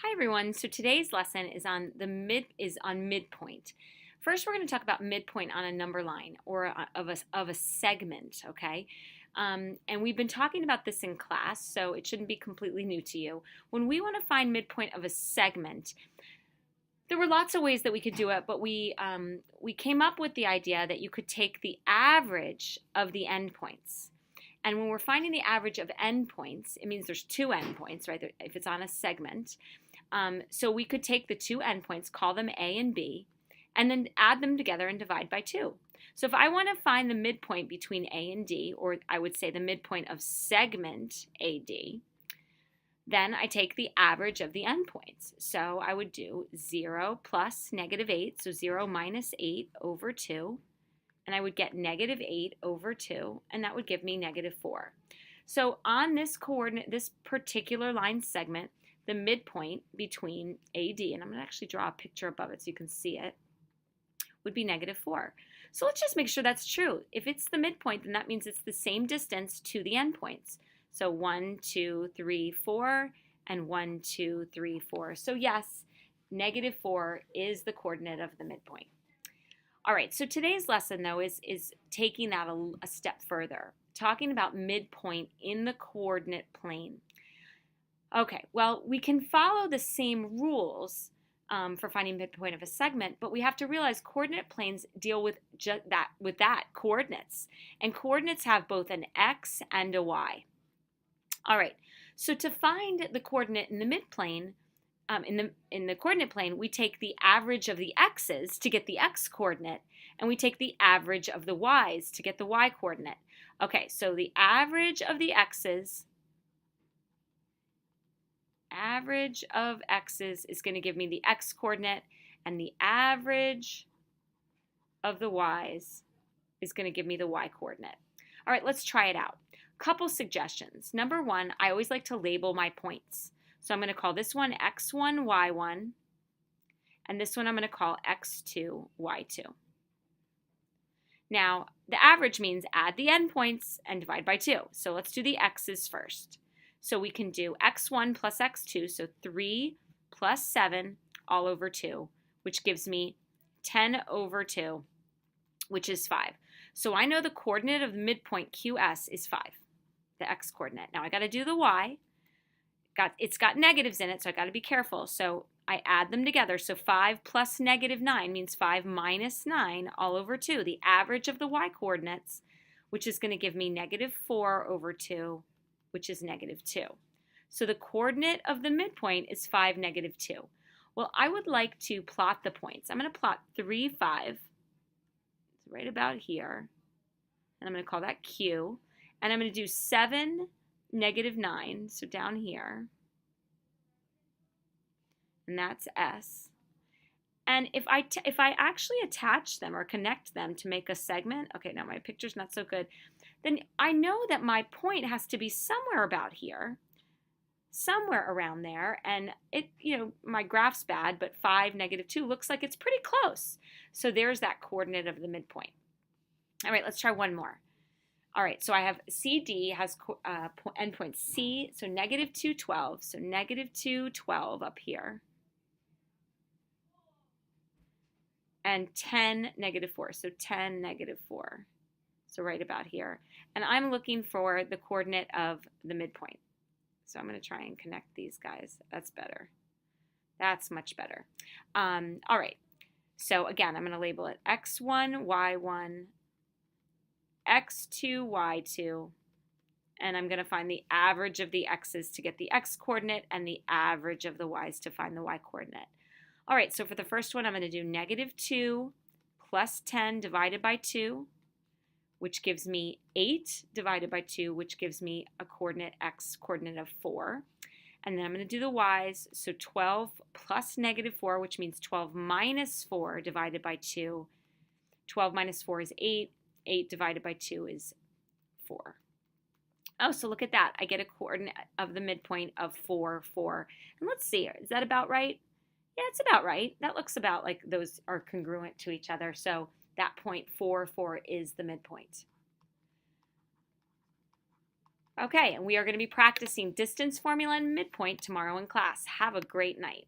Hi everyone. So today's lesson is on midpoint. First, we're going to talk about midpoint on a number line or of a segment. Okay, and we've been talking about this in class, so it shouldn't be completely new to you. When we want to find midpoint of a segment, there were lots of ways that we could do it, but we came up with the idea that you could take the average of the endpoints. And when we're finding the average of endpoints, it means there's two endpoints, right? If it's on a segment. So we could take the two endpoints, call them A and B, and then add them together and divide by 2. So if I want to find the midpoint between A and D, or I would say the midpoint of segment AD, then I take the average of the endpoints. So I would do 0 plus -8, so 0 minus 8 over 2. And I would get -8 over 2, and that would give me -4. So on this coordinate, this particular line segment, the midpoint between AD, and I'm going to actually draw a picture above it so you can see it, would be -4. So let's just make sure that's true. If it's the midpoint, then that means it's the same distance to the endpoints. So 1, 2, 3, 4, and 1, 2, 3, 4. So yes, -4 is the coordinate of the midpoint. All right, so today's lesson, though, is taking that a step further, talking about midpoint in the coordinate plane. Okay, well, we can follow the same rules for finding midpoint of a segment, but we have to realize coordinate planes deal with that coordinates, and coordinates have both an x and a y. All right, so to find the coordinate in the midplane, in the coordinate plane, we take the average of the x's to get the x coordinate, and we take the average of the y's to get the y coordinate. Okay, so the average of the x's, is going to give me the x coordinate, and the average of the y's is going to give me the y coordinate. All right, let's try it out. Couple suggestions. Number one, I always like to label my points. So I'm going to call this one x1, y1, and this one I'm going to call x2, y2. Now, the average means add the endpoints and divide by 2. So let's do the x's first. So we can do x1 plus x2, so 3 plus 7 all over 2, which gives me 10 over 2, which is 5. So I know the coordinate of the midpoint QS is 5, the x coordinate. Now I got to do the y. It's got negatives in it, so I got to be careful. So I add them together. So 5 plus -9 means 5 minus 9 all over 2, the average of the y coordinates, which is going to give me -4 over 2, which is -2. So the coordinate of the midpoint is 5, -2. Well, I would like to plot the points. I'm going to plot 3, 5. It's right about here. And I'm going to call that Q. And I'm going to do 7, -9, so down here, and that's S. And if I actually attach them or connect them to make a segment, okay, now my picture's not so good, then I know that my point has to be somewhere about here, somewhere around there, and my graph's bad, but 5, -2 looks like it's pretty close. So there's that coordinate of the midpoint. All right, let's try one more. All right, so I have CD has endpoint C, so -2, 12. So -2, 12 up here. And 10, -4. So 10, -4. So right about here. And I'm looking for the coordinate of the midpoint. So I'm going to try and connect these guys. That's better. That's much better. All right. So again, I'm going to label it x1, y1, x2, y2, and I'm going to find the average of the x's to get the x coordinate and the average of the y's to find the y coordinate. All right, so for the first one, I'm going to do -2 plus 10 divided by 2, which gives me 8 divided by 2, which gives me a coordinate x coordinate of 4. And then I'm going to do the y's, so 12 plus -4, which means 12 minus 4 divided by 2. 12 minus 4 is 8. 8 divided by 2 is 4. Oh, so look at that. I get a coordinate of the midpoint of 4, 4. And let's see, is that about right? Yeah, it's about right. That looks about like those are congruent to each other. So that point 4, 4 is the midpoint. Okay, and we are going to be practicing distance formula and midpoint tomorrow in class. Have a great night.